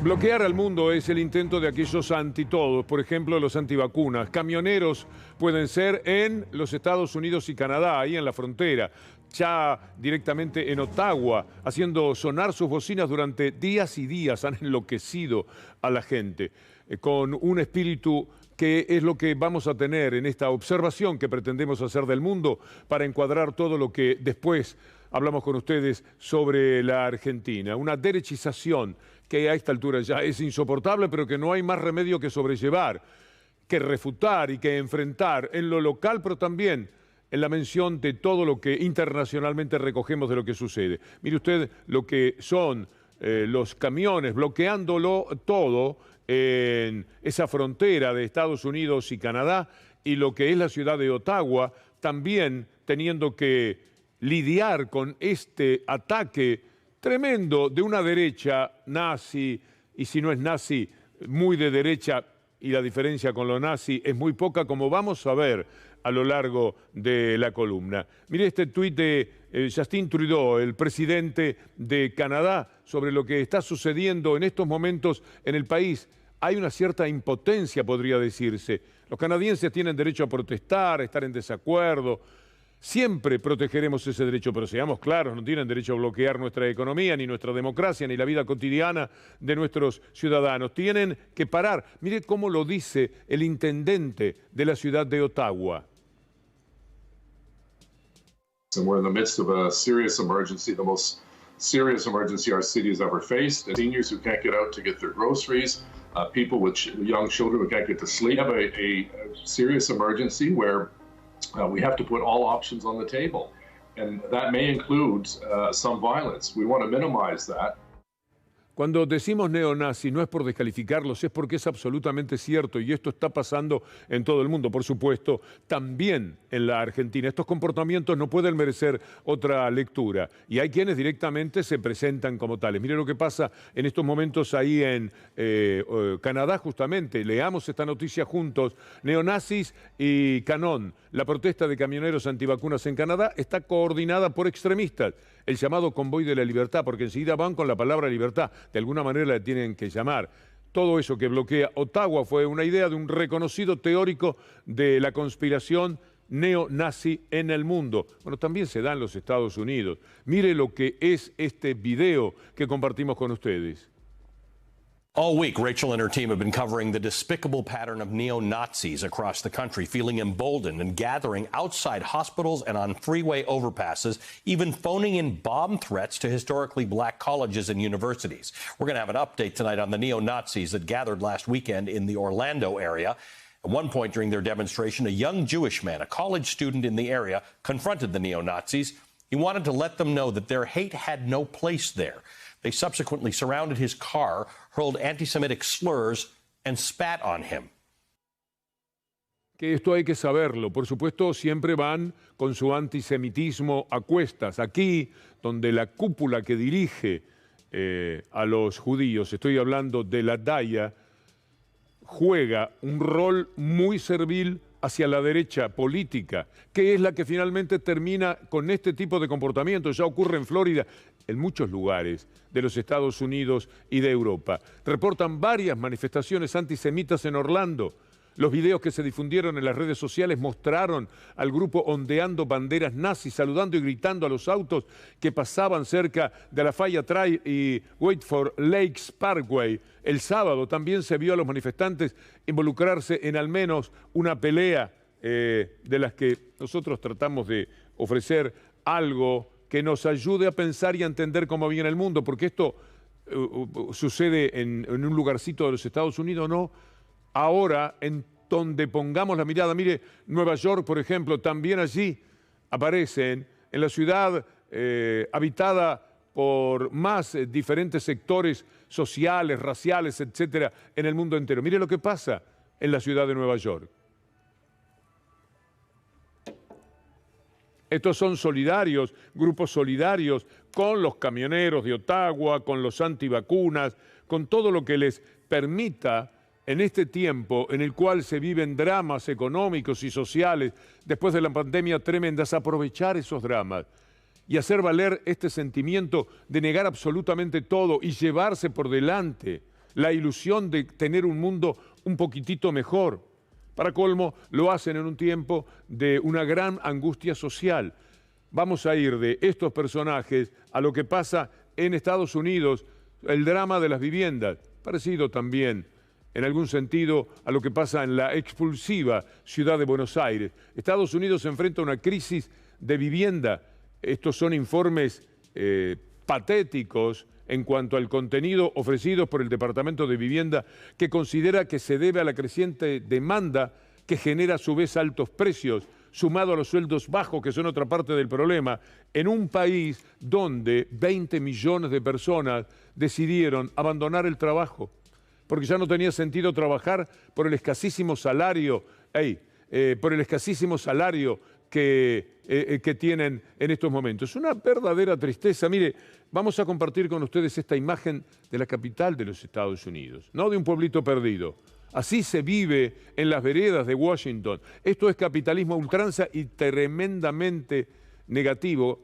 Bloquear al mundo es el intento de aquellos anti-todos, por ejemplo, los antivacunas. Camioneros pueden ser en los Estados Unidos y Canadá, ahí en la frontera, ya directamente en Ottawa, haciendo sonar sus bocinas durante días y días, han enloquecido a la gente, con un espíritu que es lo que vamos a tener en esta observación que pretendemos hacer del mundo para encuadrar todo lo que después hablamos con ustedes sobre la Argentina. Una derechización que a esta altura ya es insoportable, pero que no hay más remedio que sobrellevar, que refutar y que enfrentar en lo local, pero también en la mención de todo lo que internacionalmente recogemos de lo que sucede. Mire usted lo que son los camiones bloqueándolo todo en esa frontera de Estados Unidos y Canadá, y lo que es la ciudad de Ottawa, también teniendo que lidiar con este ataque tremendo de una derecha nazi, y si no es nazi, muy de derecha, y la diferencia con lo nazi es muy poca, como vamos a ver a lo largo de la columna. Mire este tuit de Justin Trudeau, el presidente de Canadá, sobre lo que está sucediendo en estos momentos en el país. Hay una cierta impotencia, podría decirse. Los canadienses tienen derecho a protestar, a estar en desacuerdo. Siempre protegeremos ese derecho, pero seamos claros, no tienen derecho a bloquear nuestra economía, ni nuestra democracia, ni la vida cotidiana de nuestros ciudadanos. Tienen que parar. Mire cómo lo dice el intendente de la ciudad de Ottawa. And we're in the midst of a serious emergency, the most serious emergency our city has ever faced. Seniors who can't get out to get their groceries, people with young children who can't get to sleep. We have a serious emergency where we have to put all options on the table, and that may include some violence. We want to minimize that. Cuando decimos neonazi no es por descalificarlos, es porque es absolutamente cierto, y esto está pasando en todo el mundo, por supuesto, también en la Argentina. Estos comportamientos no pueden merecer otra lectura, y hay quienes directamente se presentan como tales. Mire lo que pasa en estos momentos ahí en Canadá, justamente. Leamos esta noticia juntos. Neonazis y Canon. La protesta de camioneros antivacunas en Canadá está coordinada por extremistas, el llamado convoy de la libertad, porque enseguida van con la palabra libertad, de alguna manera la tienen que llamar. Todo eso que bloquea Ottawa fue una idea de un reconocido teórico de la conspiración neonazi en el mundo. Bueno, también se da en los Estados Unidos. Mire lo que es este video que compartimos con ustedes. All week, Rachel and her team have been covering the despicable pattern of neo-Nazis across the country, feeling emboldened and gathering outside hospitals and on freeway overpasses, even phoning in bomb threats to historically black colleges and universities. We're going to have an update tonight on the neo-Nazis that gathered last weekend in the Orlando area. At one point during their demonstration, a young Jewish man, a college student in the area, confronted the neo-Nazis. He wanted to let them know that their hate had no place there. They subsequently surrounded his car, hurled anti-Semitic slurs, and spat on him. Que esto hay que saberlo. Por supuesto, siempre van con su antisemitismo a cuestas. Aquí, donde la cúpula que dirige a los judíos, estoy hablando de la DAIA, juega un rol muy servil hacia la derecha política, que es la que finalmente termina con este tipo de comportamiento. Ya ocurre en Florida, en muchos lugares de los Estados Unidos y de Europa. Reportan varias manifestaciones antisemitas en Orlando. Los videos que se difundieron en las redes sociales mostraron al grupo ondeando banderas nazis, saludando y gritando a los autos que pasaban cerca de la Lafayette Trail y Whiteford Lakes Parkway. El sábado también se vio a los manifestantes involucrarse en al menos una pelea de las que nosotros tratamos de ofrecer algo que nos ayude a pensar y a entender cómo viene el mundo, porque esto sucede en un lugarcito de los Estados Unidos, no. Ahora, en donde pongamos la mirada, mire, Nueva York, por ejemplo, también allí aparecen, en la ciudad habitada por más diferentes sectores sociales, raciales, etcétera, en el mundo entero. Mire lo que pasa en la ciudad de Nueva York. Estos son solidarios, grupos solidarios con los camioneros de Ottawa, con los antivacunas, con todo lo que les permita en este tiempo en el cual se viven dramas económicos y sociales después de la pandemia tremendas, aprovechar esos dramas y hacer valer este sentimiento de negar absolutamente todo y llevarse por delante la ilusión de tener un mundo un poquitito mejor. Para colmo, lo hacen en un tiempo de una gran angustia social. Vamos a ir de estos personajes a lo que pasa en Estados Unidos, el drama de las viviendas, parecido también en algún sentido a lo que pasa en la expulsiva ciudad de Buenos Aires. Estados Unidos se enfrenta a una crisis de vivienda. Estos son informes patéticos en cuanto al contenido ofrecido por el Departamento de Vivienda, que considera que se debe a la creciente demanda que genera a su vez altos precios, sumado a los sueldos bajos, que son otra parte del problema, en un país donde 20 millones de personas decidieron abandonar el trabajo, porque ya no tenía sentido trabajar por el escasísimo salario, que tienen en estos momentos. Es una verdadera tristeza. Mire, vamos a compartir con ustedes esta imagen de la capital de los Estados Unidos, no de un pueblito perdido. Así se vive en las veredas de Washington. Esto es capitalismo a ultranza y tremendamente negativo,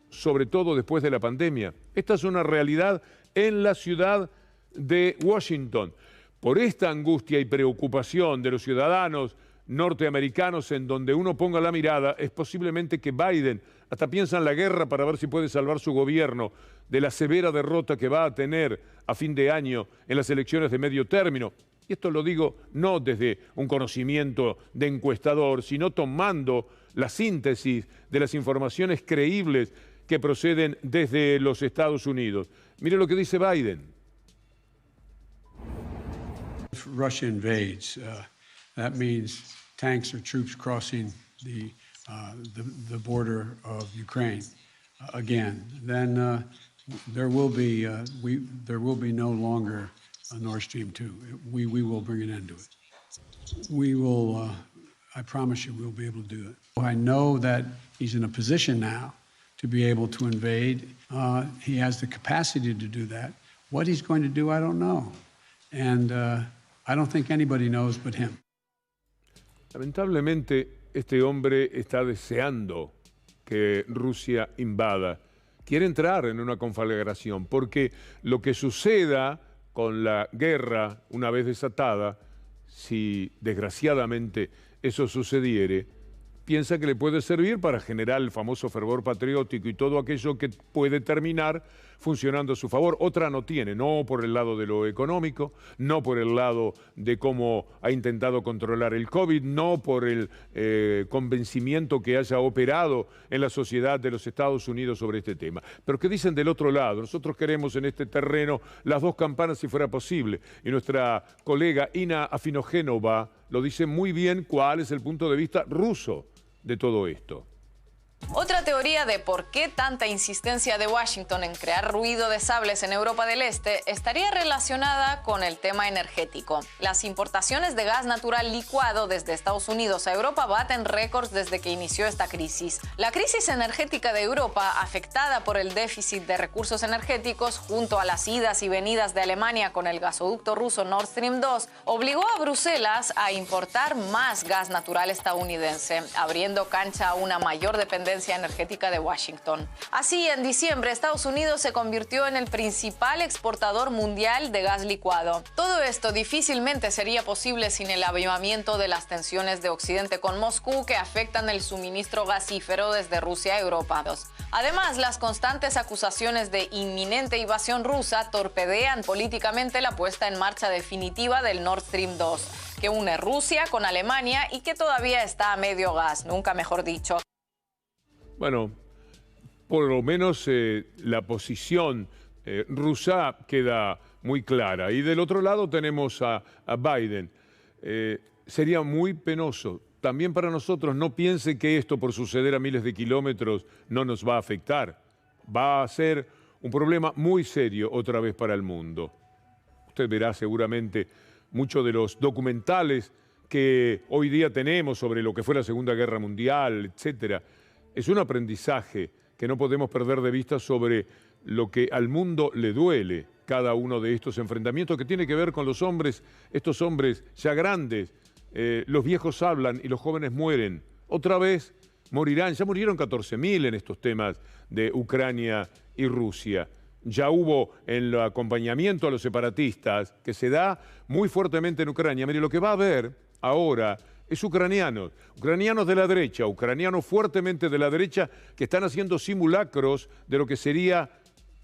sobre todo después de la pandemia. Esta es una realidad en la ciudad de Washington. Por esta angustia y preocupación de los ciudadanos norteamericanos en donde uno ponga la mirada, es posiblemente que Biden hasta piensa en la guerra para ver si puede salvar su gobierno de la severa derrota que va a tener a fin de año en las elecciones de medio término. Y esto lo digo no desde un conocimiento de encuestador, sino tomando la síntesis de las informaciones creíbles que proceden desde los Estados Unidos. Mire lo que dice Biden. If Russia invades, that means tanks or troops crossing the border of Ukraine again. Then there will be no longer a Nord Stream 2. We will bring an end to it. We will. I promise you, we'll be able to do it. I know that he's in a position now to be able to invade. He has the capacity to do that. What he's going to do, I don't know, and I don't think anybody knows but him. Lamentablemente, este hombre está deseando que Rusia invada. Quiere entrar en una conflagración, porque lo que suceda con la guerra, una vez desatada, si desgraciadamente eso sucediere, piensa que le puede servir para generar el famoso fervor patriótico y todo aquello que puede terminar funcionando a su favor. Otra no tiene, no por el lado de lo económico, no por el lado de cómo ha intentado controlar el COVID, no por el convencimiento que haya operado en la sociedad de los Estados Unidos sobre este tema. Pero ¿qué dicen del otro lado? Nosotros queremos en este terreno las dos campanas si fuera posible. Y nuestra colega Ina Afinogénova lo dice muy bien cuál es el punto de vista ruso de todo esto. Otra teoría de por qué tanta insistencia de Washington en crear ruido de sables en Europa del Este estaría relacionada con el tema energético. Las importaciones de gas natural licuado desde Estados Unidos a Europa baten récords desde que inició esta crisis. La crisis energética de Europa, afectada por el déficit de recursos energéticos junto a las idas y venidas de Alemania con el gasoducto ruso Nord Stream 2, obligó a Bruselas a importar más gas natural estadounidense, abriendo cancha a una mayor dependencia energética de Washington. Así, en diciembre, Estados Unidos se convirtió en el principal exportador mundial de gas licuado. Todo esto difícilmente sería posible sin el avivamiento de las tensiones de Occidente con Moscú que afectan el suministro gasífero desde Rusia a Europa. Además, las constantes acusaciones de inminente invasión rusa torpedean políticamente la puesta en marcha definitiva del Nord Stream 2, que une Rusia con Alemania y que todavía está a medio gas, nunca mejor dicho. Bueno, por lo menos la posición rusa queda muy clara. Y del otro lado tenemos a Biden. Sería muy penoso. También para nosotros, no piense que esto por suceder a miles de kilómetros no nos va a afectar. Va a ser un problema muy serio otra vez para el mundo. Usted verá seguramente muchos de los documentales que hoy día tenemos sobre lo que fue la Segunda Guerra Mundial, etcétera. Es un aprendizaje que no podemos perder de vista sobre lo que al mundo le duele cada uno de estos enfrentamientos que tiene que ver con los hombres, estos hombres ya grandes. Los viejos hablan y los jóvenes mueren. Otra vez morirán, ya murieron 14.000 en estos temas de Ucrania y Rusia. ya hubo en el acompañamiento a los separatistas, que se da muy fuertemente en Ucrania. Mire, lo que va a haber ahora es ucranianos de la derecha, ucranianos fuertemente de la derecha, que están haciendo simulacros de lo que sería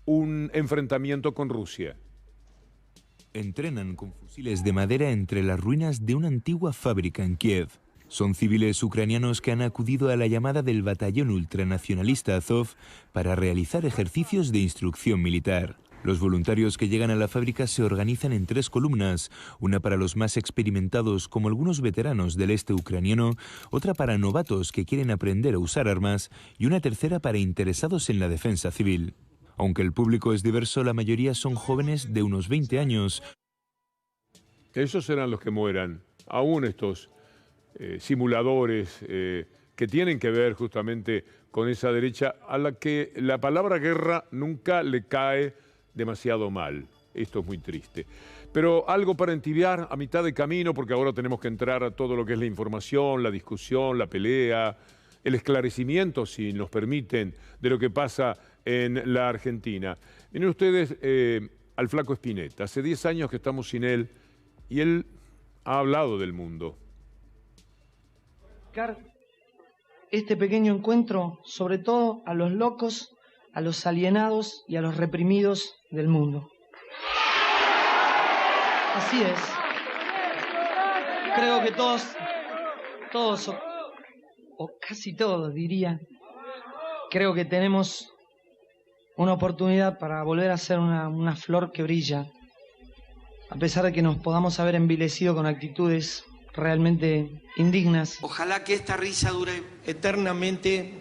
un enfrentamiento con Rusia. Entrenan con fusiles de madera entre las ruinas de una antigua fábrica en Kiev. Son civiles ucranianos que han acudido a la llamada del batallón ultranacionalista Azov para realizar ejercicios de instrucción militar. Los voluntarios que llegan a la fábrica se organizan en 3 columnas, una para los más experimentados como algunos veteranos del este ucraniano, otra para novatos que quieren aprender a usar armas y una tercera para interesados en la defensa civil. Aunque el público es diverso, la mayoría son jóvenes de unos 20 años. Esos serán los que mueran, aún estos simuladores que tienen que ver justamente con esa derecha a la que la palabra guerra nunca le cae demasiado mal. Esto es muy triste. Pero algo para entibiar a mitad de camino, porque ahora tenemos que entrar a todo lo que es la información, la discusión, la pelea, el esclarecimiento, si nos permiten, de lo que pasa en la Argentina. Miren ustedes al flaco Spinetta. Hace 10 años que estamos sin él y él ha hablado del mundo. Este pequeño encuentro, sobre todo a los locos, a los alienados y a los reprimidos del mundo. Así es. Creo que todos o casi todos diría, creo que tenemos una oportunidad para volver a ser una flor que brilla, a pesar de que nos podamos haber envilecido con actitudes realmente indignas. Ojalá que esta risa dure eternamente,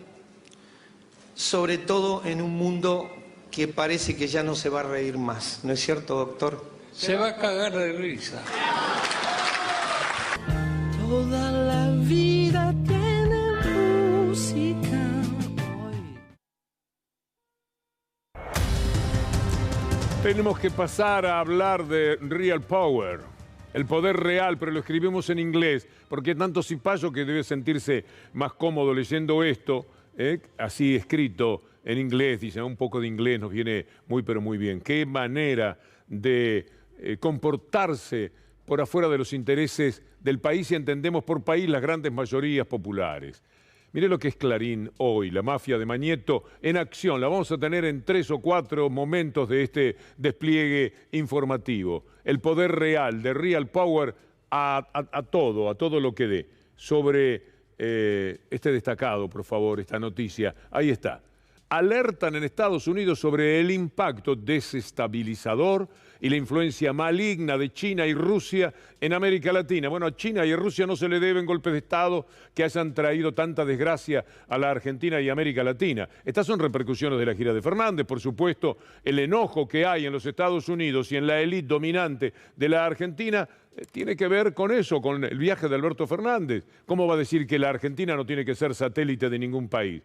sobre todo en un mundo que parece que ya no se va a reír más. ¿No es cierto, doctor? Se va a cagar de risa. Toda la vida tiene música. Tenemos que pasar a hablar de Real Power, el poder real, pero lo escribimos en inglés, porque tanto cipayo que debe sentirse más cómodo leyendo esto, así escrito en inglés, dice, un poco de inglés nos viene muy pero muy bien. Qué manera de comportarse por afuera de los intereses del país, y entendemos por país las grandes mayorías populares. Mire lo que es Clarín hoy, la mafia de Mañeto en acción. La vamos a tener en 3 o 4 momentos de este despliegue informativo. El poder real, de Real Power, a todo lo que dé. Sobre este destacado, por favor, esta noticia. Ahí está. Alertan en Estados Unidos sobre el impacto desestabilizador y la influencia maligna de China y Rusia en América Latina. Bueno, a China y a Rusia no se le deben golpes de Estado que hayan traído tanta desgracia a la Argentina y América Latina. Estas son repercusiones de la gira de Fernández, por supuesto, el enojo que hay en los Estados Unidos y en la élite dominante de la Argentina tiene que ver con eso, con el viaje de Alberto Fernández. ¿Cómo va a decir que la Argentina no tiene que ser satélite de ningún país?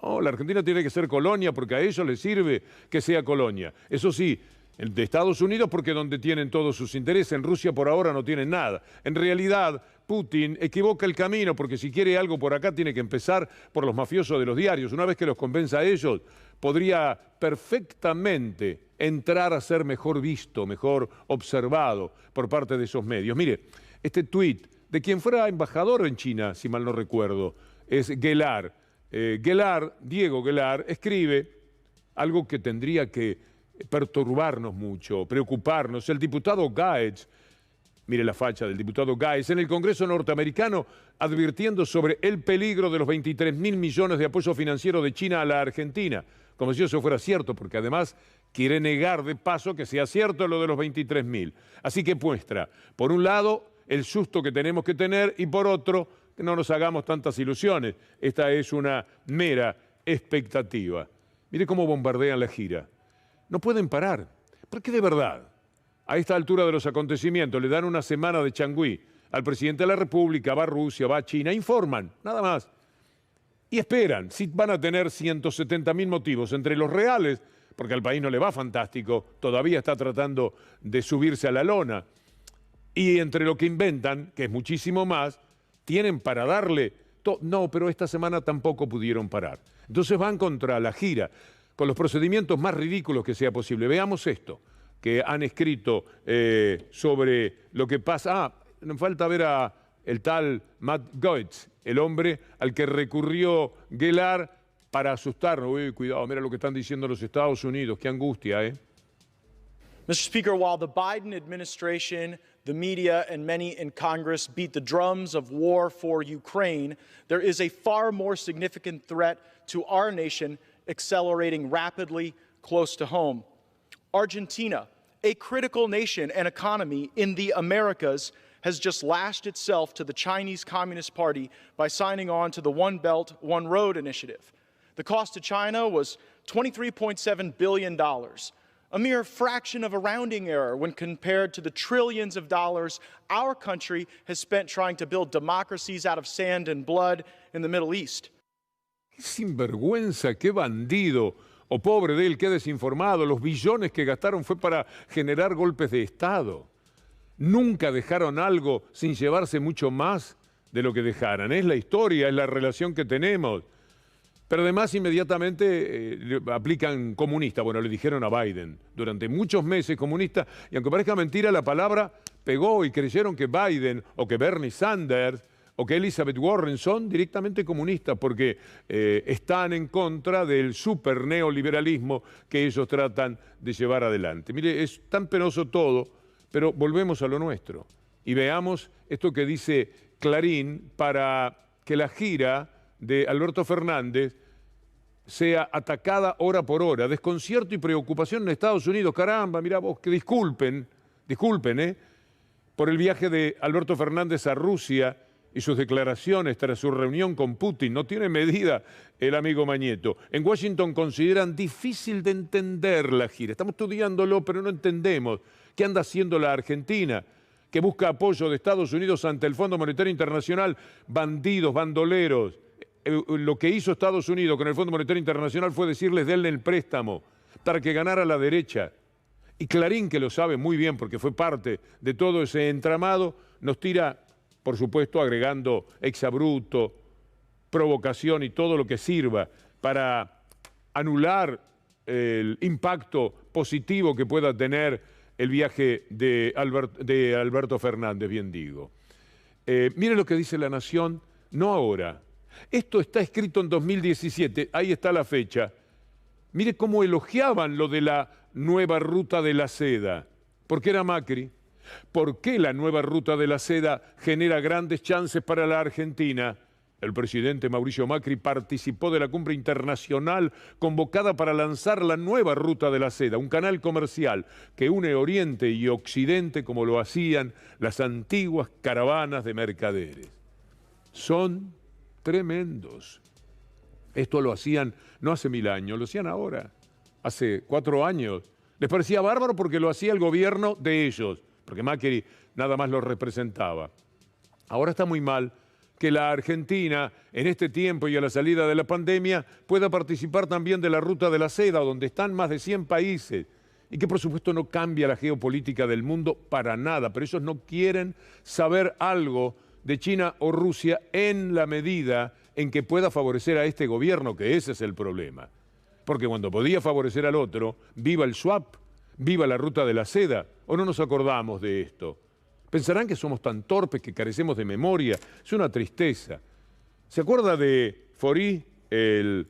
No, la Argentina tiene que ser colonia porque a ellos les sirve que sea colonia. Eso sí, de Estados Unidos porque donde tienen todos sus intereses, en Rusia por ahora no tienen nada. En realidad, Putin equivoca el camino porque si quiere algo por acá tiene que empezar por los mafiosos de los diarios. Una vez que los convenza a ellos, podría perfectamente entrar a ser mejor visto, mejor observado por parte de esos medios. Mire, este tuit de quien fuera embajador en China, si mal no recuerdo, es Gellar. Diego Gellar, escribe algo que tendría que perturbarnos mucho, preocuparnos. El diputado Gaetz, mire la facha del diputado Gaetz, en el Congreso norteamericano advirtiendo sobre el peligro de los 23.000 millones de apoyo financiero de China a la Argentina, como si eso fuera cierto, porque además quiere negar de paso que sea cierto lo de los 23.000. Así que muestra, por un lado, el susto que tenemos que tener y por otro, que no nos hagamos tantas ilusiones. Esta es una mera expectativa. Mire cómo bombardean la gira. No pueden parar, porque de verdad, a esta altura de los acontecimientos, le dan una semana de changüí al presidente de la República, va a Rusia, va a China, informan, nada más. Y esperan, si van a tener 170.000 motivos, entre los reales, porque al país no le va fantástico, todavía está tratando de subirse a la lona, y entre lo que inventan, que es muchísimo más, tienen para darle... No, pero esta semana tampoco pudieron parar. Entonces van contra la gira. con los procedimientos más ridículos que sea posible. Veamos esto que han escrito sobre lo que pasa. Nos falta ver a el tal Matt Gaetz, el hombre al que recurrió Gellar para asustarnos. Uy, cuidado, mira lo que están diciendo los Estados Unidos, qué angustia, ¿eh? Mr. Speaker, while the Biden administration, the media, and many in Congress beat the drums of war for Ukraine, there is a far more significant threat to our nation accelerating rapidly close to home. Argentina, a critical nation and economy in the Americas, has just lashed itself to the Chinese Communist Party by signing on to the One Belt, One Road initiative. The cost to China was $23.7 billion. A mere fraction of a rounding error when compared to the trillions of dollars our country has spent trying to build democracies out of sand and blood in the Middle East. Qué sinvergüenza, qué bandido, o pobre de él, qué desinformado. Los billones que gastaron fue para generar golpes de Estado. Nunca dejaron algo sin llevarse mucho más de lo que dejaran. Es la historia, es la relación que tenemos. Pero además inmediatamente aplican comunista. Bueno, le dijeron a Biden durante muchos meses comunista, y aunque parezca mentira, la palabra pegó y creyeron que Biden o que Bernie Sanders o que Elizabeth Warren son directamente comunistas porque están en contra del super neoliberalismo que ellos tratan de llevar adelante. Mire, es tan penoso todo, pero volvemos a lo nuestro y veamos esto que dice Clarín para que la gira de Alberto Fernández sea atacada hora por hora. Desconcierto y preocupación en Estados Unidos. Caramba, mirá vos, que disculpen, por el viaje de Alberto Fernández a Rusia y sus declaraciones tras su reunión con Putin. No tiene medida el amigo Mañeto. En Washington consideran difícil de entender la gira. Estamos estudiándolo, pero no entendemos. ¿Qué anda haciendo la Argentina? Que busca apoyo de Estados Unidos ante el Fondo Monetario Internacional. Bandidos, bandoleros. Lo que hizo Estados Unidos con el Fondo Monetario Internacional fue decirles denle el préstamo para que ganara la derecha. Y Clarín, que lo sabe muy bien porque fue parte de todo ese entramado, nos tira, por supuesto, agregando exabrupto, provocación y todo lo que sirva para anular el impacto positivo que pueda tener el viaje de Alberto Fernández, bien digo. Mire lo que dice La Nación, no ahora. Esto está escrito en 2017, ahí está la fecha. Mire cómo elogiaban lo de la nueva ruta de la seda. ¿Por qué era Macri? ¿Por qué la nueva ruta de la seda genera grandes chances para la Argentina? El presidente Mauricio Macri participó de la cumbre internacional convocada para lanzar la nueva ruta de la seda, un canal comercial que une Oriente y Occidente como lo hacían las antiguas caravanas de mercaderes. Son tremendos. Esto lo hacían no hace 1000 años, lo hacían ahora, hace 4 años. Les parecía bárbaro porque lo hacía el gobierno de ellos, porque Macri nada más lo representaba. Ahora está muy mal que la Argentina, en este tiempo y a la salida de la pandemia, pueda participar también de la Ruta de la Seda, donde están más de 100 países, y que por supuesto no cambia la geopolítica del mundo para nada, pero ellos no quieren saber algo de China o Rusia en la medida en que pueda favorecer a este gobierno, que ese es el problema. Porque cuando podía favorecer al otro, viva el swap, viva la Ruta de la Seda, o no nos acordamos de esto. Pensarán que somos tan torpes que carecemos de memoria. Es una tristeza. ¿Se acuerda de Forí, el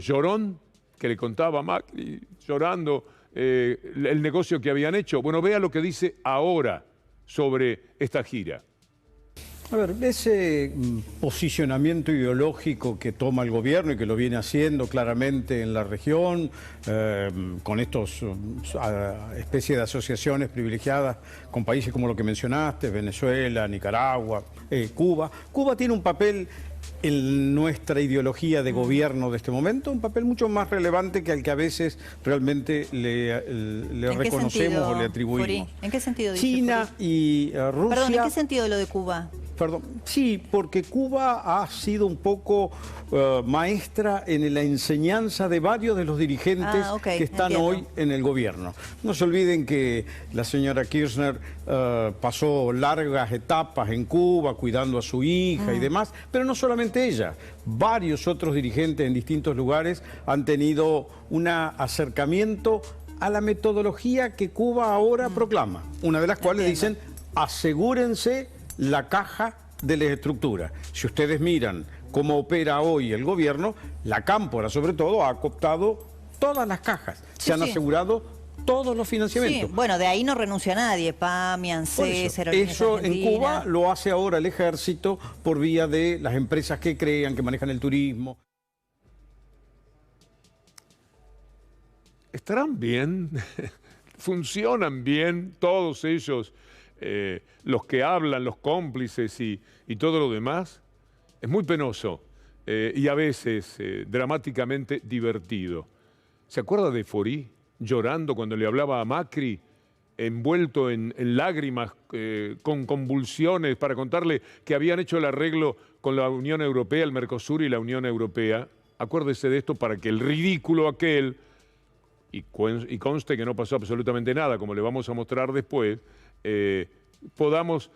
llorón, que le contaba a Macri, llorando el negocio que habían hecho? Bueno, vea lo que dice ahora sobre esta gira. A ver, ese posicionamiento ideológico que toma el gobierno y que lo viene haciendo claramente en la región, con estos especies de asociaciones privilegiadas con países como lo que mencionaste, Venezuela, Nicaragua, Cuba. Cuba tiene un papel en nuestra ideología de gobierno de este momento, un papel mucho más relevante que al que a veces realmente le reconocemos o le atribuimos. Forí? ¿En qué sentido dice China Forí? Y Rusia... Perdón, ¿en qué sentido lo de Cuba? Perdón, sí, porque Cuba ha sido un poco maestra en la enseñanza de varios de los dirigentes que están hoy en el gobierno. No se olviden que la señora Kirchner pasó largas etapas en Cuba cuidando a su hija y demás, pero no solo solamente ella, varios otros dirigentes en distintos lugares han tenido un acercamiento a la metodología que Cuba ahora proclama, una de las cuales dicen, asegúrense la caja de la estructura. Si ustedes miran cómo opera hoy el gobierno, la Cámpora sobre todo ha cooptado todas las cajas, se han asegurado todos los financiamientos. Sí, bueno, de ahí no renuncia nadie, PAMI, ANSES, Aerolíneas eso en Argentinas. Cuba lo hace ahora el ejército por vía de las empresas que crean, que manejan el turismo. ¿Estarán bien? ¿Funcionan bien todos ellos, los que hablan, los cómplices y todo lo demás? Es muy penoso y a veces dramáticamente divertido. ¿Se acuerda de Forí llorando cuando le hablaba a Macri, envuelto en lágrimas, con convulsiones, para contarle que habían hecho el arreglo con la Unión Europea, el Mercosur y la Unión Europea? Acuérdese de esto para que el ridículo aquel, y conste que no pasó absolutamente nada, como le vamos a mostrar después, podamos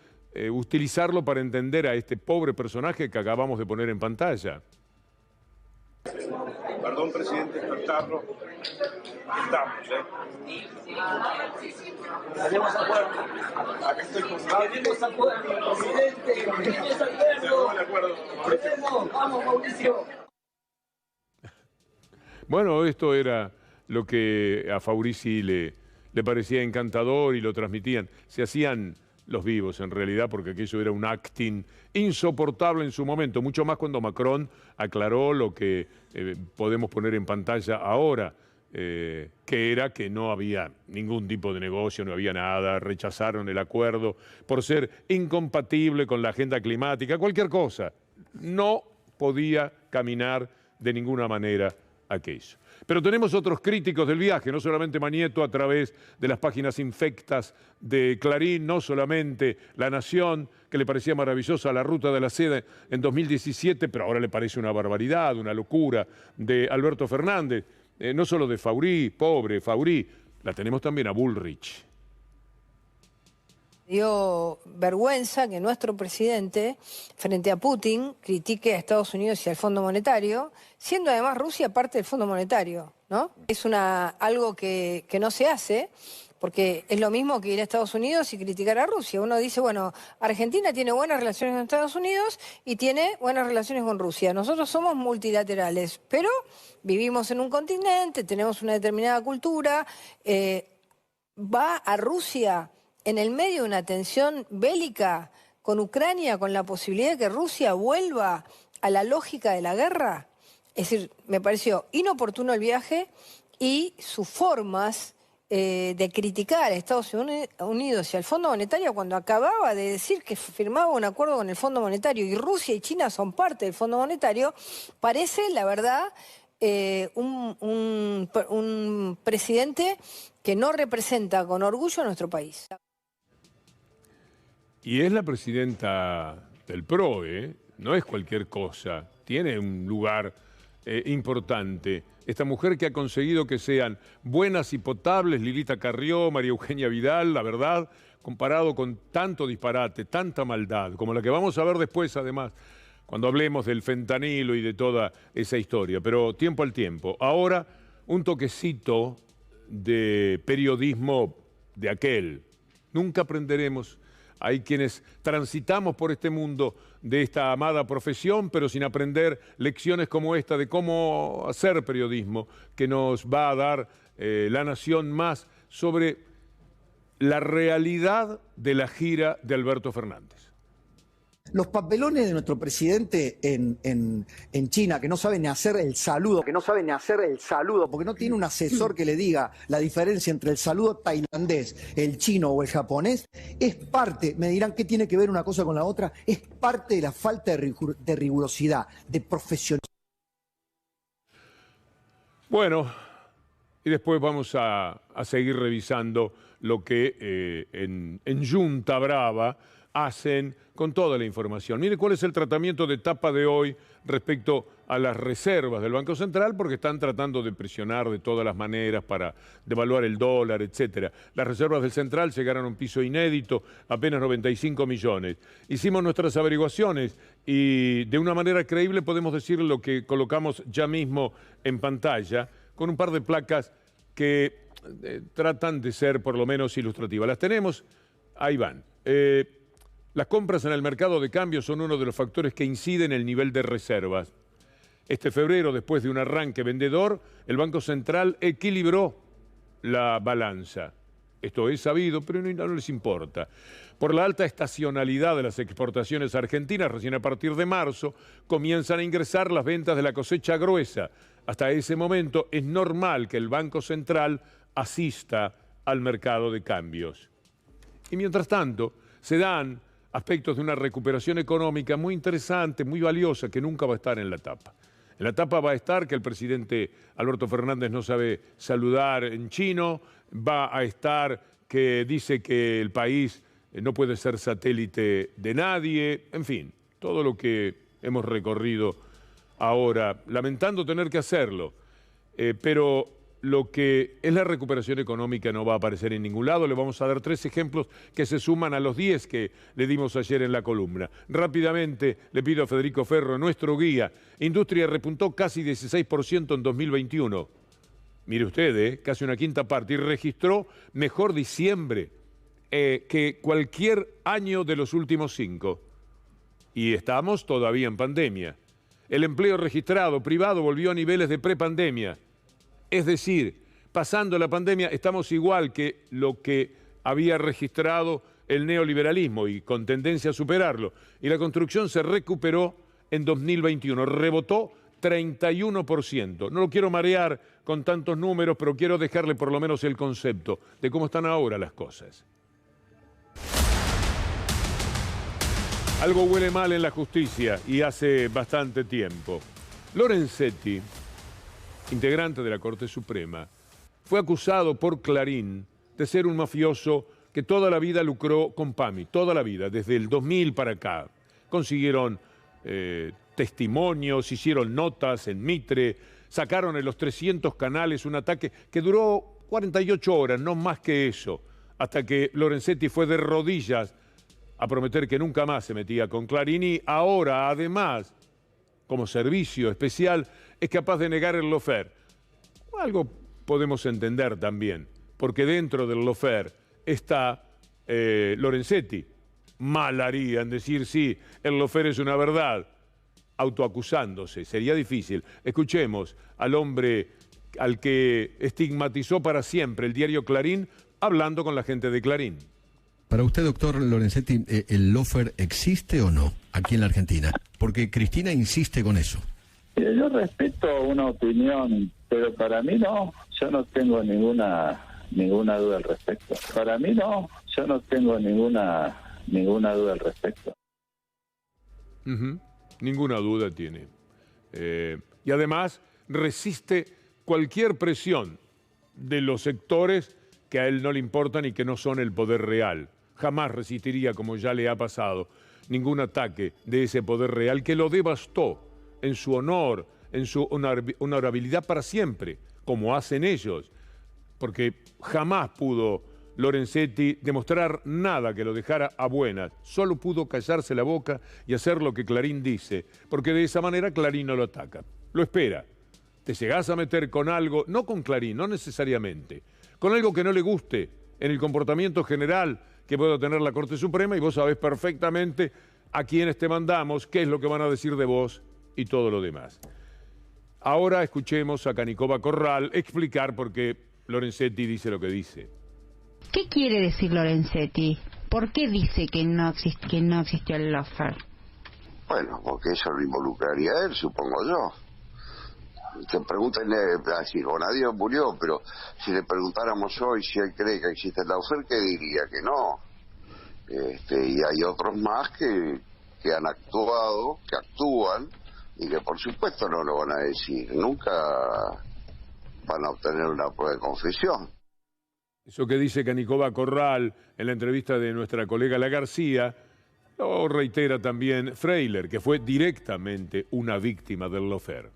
utilizarlo para entender a este pobre personaje que acabamos de poner en pantalla. Perdón, presidente, despertarlo. Estamos, Tenemos acuerdo. Acá estoy con Tenemos acuerdo, presidente. Tenemos acuerdo. Vamos, Mauricio. Bueno, esto era lo que a Faurici le parecía encantador y lo transmitían. Se hacían los vivos en realidad, porque aquello era un acting insoportable en su momento, mucho más cuando Macron aclaró lo que podemos poner en pantalla ahora, que era que no había ningún tipo de negocio, no había nada, rechazaron el acuerdo por ser incompatible con la agenda climática, cualquier cosa. No podía caminar de ninguna manera aquello. Pero tenemos otros críticos del viaje, no solamente Manieto a través de las páginas infectas de Clarín, no solamente La Nación, que le parecía maravillosa la ruta de la seda en 2017, pero ahora le parece una barbaridad, una locura, de Alberto Fernández, no solo de Faurí, pobre Faurí, la tenemos también a Bullrich. Dio vergüenza que nuestro presidente, frente a Putin, critique a Estados Unidos y al Fondo Monetario, siendo además Rusia parte del Fondo Monetario, ¿no? Es algo que no se hace, porque es lo mismo que ir a Estados Unidos y criticar a Rusia. Uno dice, bueno, Argentina tiene buenas relaciones con Estados Unidos y tiene buenas relaciones con Rusia. Nosotros somos multilaterales, pero vivimos en un continente, tenemos una determinada cultura, va a Rusia en el medio de una tensión bélica con Ucrania, con la posibilidad de que Rusia vuelva a la lógica de la guerra. Es decir, me pareció inoportuno el viaje y sus formas de criticar a Estados Unidos y al Fondo Monetario cuando acababa de decir que firmaba un acuerdo con el Fondo Monetario y Rusia y China son parte del Fondo Monetario, parece, la verdad, un presidente que no representa con orgullo a nuestro país. Y es la presidenta del PROE, no es cualquier cosa, tiene un lugar importante. Esta mujer que ha conseguido que sean buenas y potables, Lilita Carrió, María Eugenia Vidal, la verdad, comparado con tanto disparate, tanta maldad, como la que vamos a ver después además, cuando hablemos del fentanilo y de toda esa historia. Pero tiempo al tiempo. Ahora, un toquecito de periodismo de aquel. Nunca aprenderemos. Hay quienes transitamos por este mundo de esta amada profesión, pero sin aprender lecciones como esta de cómo hacer periodismo, que nos va a dar La Nación más sobre la realidad de la gira de Alberto Fernández. Los papelones de nuestro presidente en China, que no sabe ni hacer el saludo, porque no tiene un asesor que le diga la diferencia entre el saludo tailandés, el chino o el japonés, es parte, me dirán qué tiene que ver una cosa con la otra, es parte de la falta de rigurosidad, de profesionalismo. Bueno, y después vamos a seguir revisando lo que en Junta Brava hacen con toda la información. Mire cuál es el tratamiento de tapa de hoy respecto a las reservas del Banco Central, porque están tratando de presionar de todas las maneras para devaluar el dólar, etcétera. Las reservas del Central llegaron a un piso inédito, apenas 95 millones. Hicimos nuestras averiguaciones y de una manera creíble podemos decir lo que colocamos ya mismo en pantalla, con un par de placas que tratan de ser por lo menos ilustrativas. Las tenemos, ahí van. Las compras en el mercado de cambios son uno de los factores que inciden en el nivel de reservas. Este febrero, después de un arranque vendedor, el Banco Central equilibró la balanza. Esto es sabido, pero no les importa. Por la alta estacionalidad de las exportaciones argentinas, recién a partir de marzo, comienzan a ingresar las ventas de la cosecha gruesa. Hasta ese momento es normal que el Banco Central asista al mercado de cambios. Y mientras tanto, se dan aspectos de una recuperación económica muy interesante, muy valiosa, que nunca va a estar en la tapa. En la tapa va a estar que el presidente Alberto Fernández no sabe saludar en chino, va a estar que dice que el país no puede ser satélite de nadie, en fin, todo lo que hemos recorrido ahora, lamentando tener que hacerlo, pero lo que es la recuperación económica no va a aparecer en ningún lado. Le vamos a dar 3 ejemplos que se suman a los 10 que le dimos ayer en la columna. Rápidamente le pido a Federico Ferro, nuestro guía. Industria repuntó casi 16% en 2021. Mire usted, casi una quinta parte. Y registró mejor diciembre que cualquier año de los últimos 5. Y estamos todavía en pandemia. El empleo registrado privado volvió a niveles de prepandemia. Es decir, pasando la pandemia estamos igual que lo que había registrado el neoliberalismo y con tendencia a superarlo. Y la construcción se recuperó en 2021, rebotó 31%. No lo quiero marear con tantos números, pero quiero dejarle por lo menos el concepto de cómo están ahora las cosas. Algo huele mal en la justicia y hace bastante tiempo. Lorenzetti, integrante de la Corte Suprema, fue acusado por Clarín de ser un mafioso que toda la vida lucró con PAMI, toda la vida, desde el 2000 para acá. Consiguieron testimonios, hicieron notas en Mitre, sacaron en los 300 canales un ataque que duró 48 horas, no más que eso, hasta que Lorenzetti fue de rodillas a prometer que nunca más se metía con Clarín y ahora, además, como servicio especial, es capaz de negar el lawfare. Algo podemos entender también, porque dentro del lawfare está Lorenzetti. Mal haría en decir sí, el lawfare es una verdad, autoacusándose, sería difícil. Escuchemos al hombre al que estigmatizó para siempre el diario Clarín, hablando con la gente de Clarín. Para usted, doctor Lorenzetti, ¿el lawfare existe o no aquí en la Argentina? Porque Cristina insiste con eso. Yo respeto una opinión, pero para mí no. Yo no tengo ninguna duda al respecto. Para mí no. Yo no tengo ninguna duda al respecto. Ninguna duda tiene. Y además resiste cualquier presión de los sectores que a él no le importan y que no son el poder real. Jamás resistiría, como ya le ha pasado, ningún ataque de ese poder real que lo devastó en su honor, en su honorabilidad para siempre, como hacen ellos. Porque jamás pudo Lorenzetti demostrar nada que lo dejara a buenas. Solo pudo callarse la boca y hacer lo que Clarín dice, porque de esa manera Clarín no lo ataca. Lo espera. Te llegás a meter con algo, no con Clarín, no necesariamente, con algo que no le guste en el comportamiento general que pueda tener la Corte Suprema y vos sabés perfectamente a quiénes te mandamos, qué es lo que van a decir de vos y todo lo demás. Ahora escuchemos a Canicova Corral explicar por qué Lorenzetti dice lo que dice. ¿Qué quiere decir Lorenzetti? ¿Por qué dice que no existió el lawfare? Bueno, porque eso lo involucraría a él, supongo yo. Te preguntan, así, Bonadío murió, pero si le preguntáramos hoy si él cree que existe el lawfare, ¿qué diría? Que no. Y hay otros más que han actuado, que actúan, y que por supuesto no lo van a decir. Nunca van a obtener una prueba de confesión. Eso que dice Canicova Corral en la entrevista de nuestra colega La García Lo reitera también Freiler, que fue directamente una víctima del lawfare.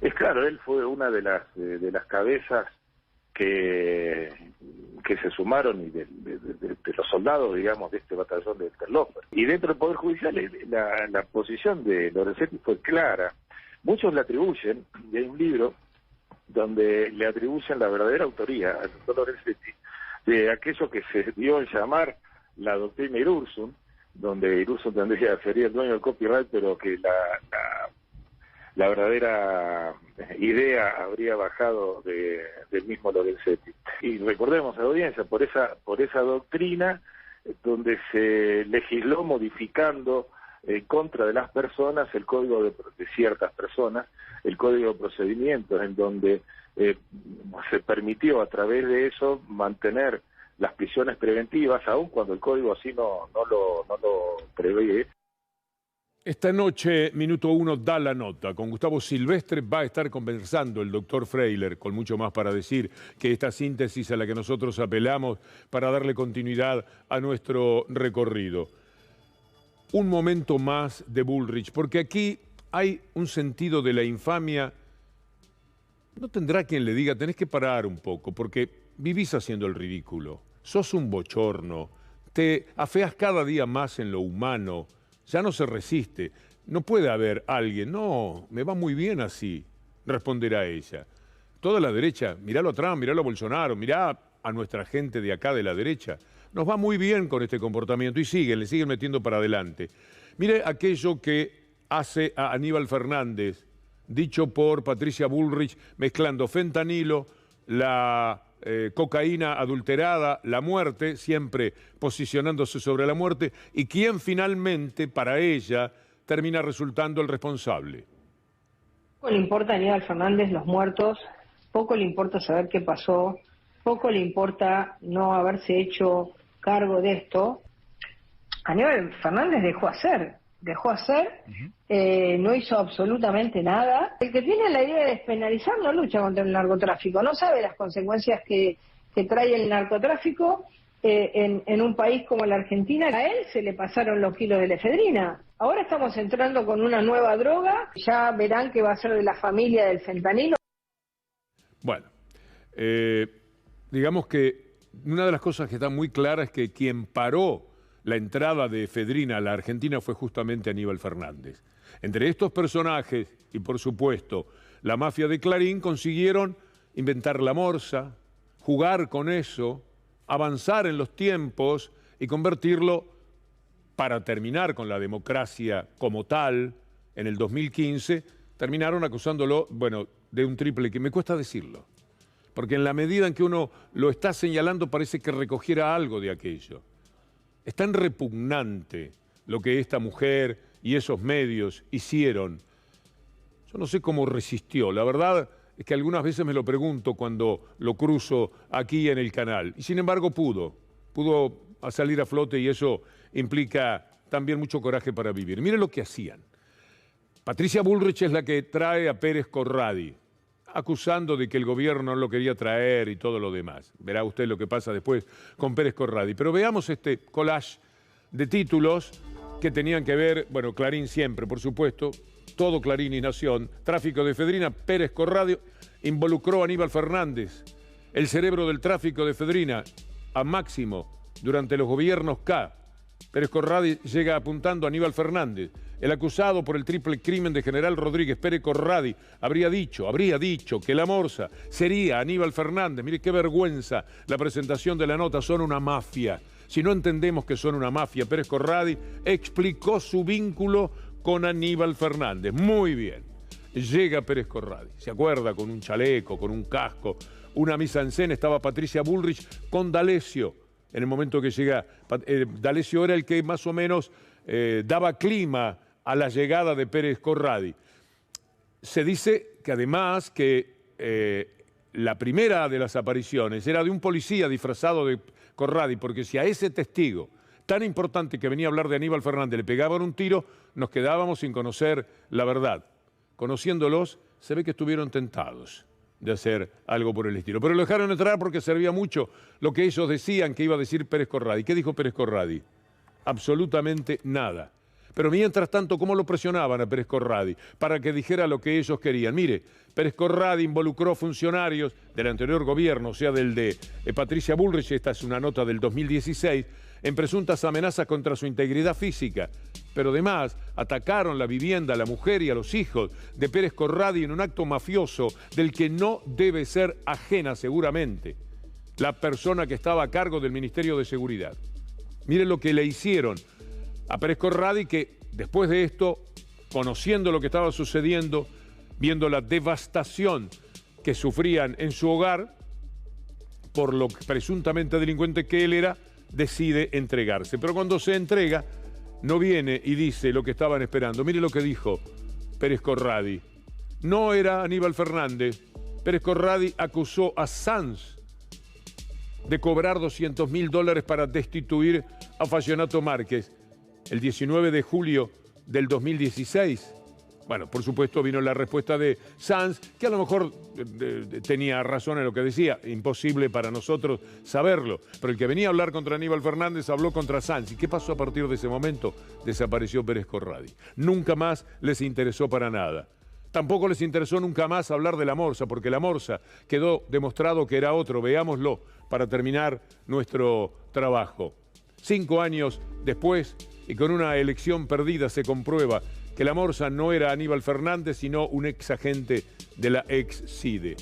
Es claro, él fue una de las cabezas que se sumaron y de los soldados, digamos, de este batallón de Interloper. Y dentro del Poder Judicial la posición de Lorenzetti fue clara. Muchos le atribuyen, y hay un libro donde le atribuyen la verdadera autoría al doctor Lorenzetti de aquello que se dio en llamar la doctrina Irursum, donde Irursum tendría que ser el dueño del copyright, pero que la verdadera idea habría bajado del mismo Lorenzetti. Y recordemos a la audiencia, por esa doctrina donde se legisló modificando en contra de las personas el código de ciertas personas, el código de procedimientos, en donde se permitió a través de eso mantener las prisiones preventivas, aun cuando el código así no lo prevé. Esta noche, Minuto 1 da la nota. Con Gustavo Silvestre va a estar conversando el doctor Freiler, con mucho más para decir que esta síntesis a la que nosotros apelamos para darle continuidad a nuestro recorrido. Un momento más de Bullrich, porque aquí hay un sentido de la infamia. No tendrá quien le diga, tenés que parar un poco, porque vivís haciendo el ridículo. Sos un bochorno, te afeas cada día más en lo humano. Ya no se resiste. No puede haber alguien, no, me va muy bien así, responderá ella. Toda la derecha, miralo a Trump, miralo a Bolsonaro, mirá a nuestra gente de acá de la derecha. Nos va muy bien con este comportamiento y le siguen metiendo para adelante. Mire aquello que hace a Aníbal Fernández, dicho por Patricia Bullrich, mezclando fentanilo, la cocaína adulterada, la muerte, siempre posicionándose sobre la muerte, y quién finalmente, para ella, termina resultando el responsable. Poco le importa a Aníbal Fernández los muertos, poco le importa saber qué pasó, poco le importa no haberse hecho cargo de esto. Aníbal Fernández dejó hacer, no hizo absolutamente nada. El que tiene la idea de despenalizar no lucha contra el narcotráfico, no sabe las consecuencias que trae el narcotráfico en un país como la Argentina. A él se le pasaron los kilos de la efedrina. Ahora estamos entrando con una nueva droga, ya verán que va a ser de la familia del fentanilo. Bueno, digamos que una de las cosas que está muy clara es que quien paró la entrada de efedrina a la Argentina fue justamente Aníbal Fernández. Entre estos personajes y, por supuesto, la mafia de Clarín consiguieron inventar la morsa, jugar con eso, avanzar en los tiempos y convertirlo, para terminar con la democracia como tal, en el 2015, terminaron acusándolo, bueno, de un triple que me cuesta decirlo. Porque en la medida en que uno lo está señalando parece que recogiera algo de aquello. Es tan repugnante lo que esta mujer y esos medios hicieron. Yo no sé cómo resistió. La verdad es que algunas veces me lo pregunto cuando lo cruzo aquí en el canal. Y sin embargo pudo salir a flote y eso implica también mucho coraje para vivir. Miren lo que hacían. Patricia Bullrich es la que trae a Pérez Corradi, acusando de que el gobierno no lo quería traer y todo lo demás. Verá usted lo que pasa después con Pérez Corradi. Pero veamos este collage de títulos que tenían que ver, bueno, Clarín siempre, por supuesto, todo Clarín y Nación, tráfico de efedrina, Pérez Corradi involucró a Aníbal Fernández, el cerebro del tráfico de efedrina, a Máximo durante los gobiernos K. Pérez Corradi llega apuntando a Aníbal Fernández. El acusado por el triple crimen de General Rodríguez, Pérez Corradi, habría dicho que la morsa sería Aníbal Fernández. Mire qué vergüenza la presentación de la nota, son una mafia. Si no entendemos que son una mafia, Pérez Corradi explicó su vínculo con Aníbal Fernández. Muy bien. Llega Pérez Corradi, se acuerda, con un chaleco, con un casco, una mise en scène, estaba Patricia Bullrich con D'Alessio. En el momento que llega, D'Alessio era el que más o menos daba clima a la llegada de Pérez Corradi. Se dice que además que la primera de las apariciones era de un policía disfrazado de Corradi, porque si a ese testigo tan importante que venía a hablar de Aníbal Fernández le pegaban un tiro, nos quedábamos sin conocer la verdad. Conociéndolos, se ve que estuvieron tentados de hacer algo por el estilo. Pero lo dejaron entrar porque servía mucho lo que ellos decían que iba a decir Pérez Corradi. ¿Qué dijo Pérez Corradi? absolutamente nada. Pero mientras tanto, ¿cómo lo presionaban a Pérez Corradi para que dijera lo que ellos querían? Mire, Pérez Corradi involucró funcionarios del anterior gobierno, o sea, del de Patricia Bullrich, esta es una nota del 2016, en presuntas amenazas contra su integridad física. Pero además atacaron la vivienda, a la mujer y a los hijos de Pérez Corradi en un acto mafioso del que no debe ser ajena seguramente la persona que estaba a cargo del Ministerio de Seguridad. Miren lo que le hicieron a Pérez Corradi, que después de esto, conociendo lo que estaba sucediendo, viendo la devastación que sufrían en su hogar, por lo presuntamente delincuente que él era, decide entregarse. Pero cuando se entrega, no viene y dice lo que estaban esperando. Mire lo que dijo Pérez Corradi. No era Aníbal Fernández. Pérez Corradi acusó a Sanz de cobrar $200.000 para destituir a Fallonato Márquez el 19 de julio del 2016. Bueno, por supuesto vino la respuesta de Sanz, que a lo mejor tenía razón en lo que decía, imposible para nosotros saberlo, pero el que venía a hablar contra Aníbal Fernández habló contra Sanz. ¿Y qué pasó a partir de ese momento? Desapareció Pérez Corradi. Nunca más les interesó para nada. Tampoco les interesó nunca más hablar de la Morsa, porque la Morsa quedó demostrado que era otro. Veámoslo para terminar nuestro trabajo. 5 años después, y con una elección perdida, se comprueba que la Morsa no era Aníbal Fernández, sino un ex agente de la ex-CIDE.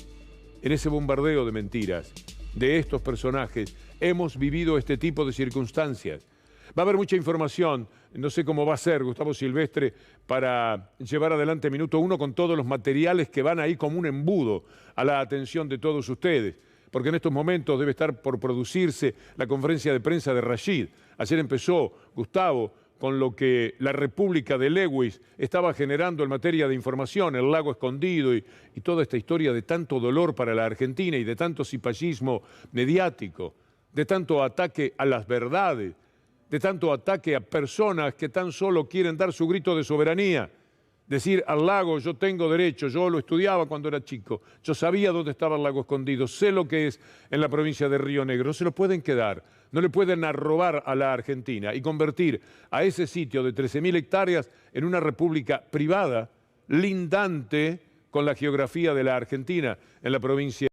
En ese bombardeo de mentiras de estos personajes hemos vivido este tipo de circunstancias. Va a haber mucha información, no sé cómo va a ser Gustavo Silvestre para llevar adelante Minuto Uno con todos los materiales que van ahí como un embudo a la atención de todos ustedes, porque en estos momentos debe estar por producirse la conferencia de prensa de Rashid. Ayer empezó Gustavo con lo que la República de Lewis estaba generando en materia de información, el lago escondido y toda esta historia de tanto dolor para la Argentina y de tanto cipallismo mediático, de tanto ataque a las verdades, de tanto ataque a personas que tan solo quieren dar su grito de soberanía. Decir al lago, yo tengo derecho, yo lo estudiaba cuando era chico, yo sabía dónde estaba el lago escondido, sé lo que es en la provincia de Río Negro, se lo pueden quedar, no le pueden robar a la Argentina y convertir a ese sitio de 13.000 hectáreas en una república privada, lindante con la geografía de la Argentina en la provincia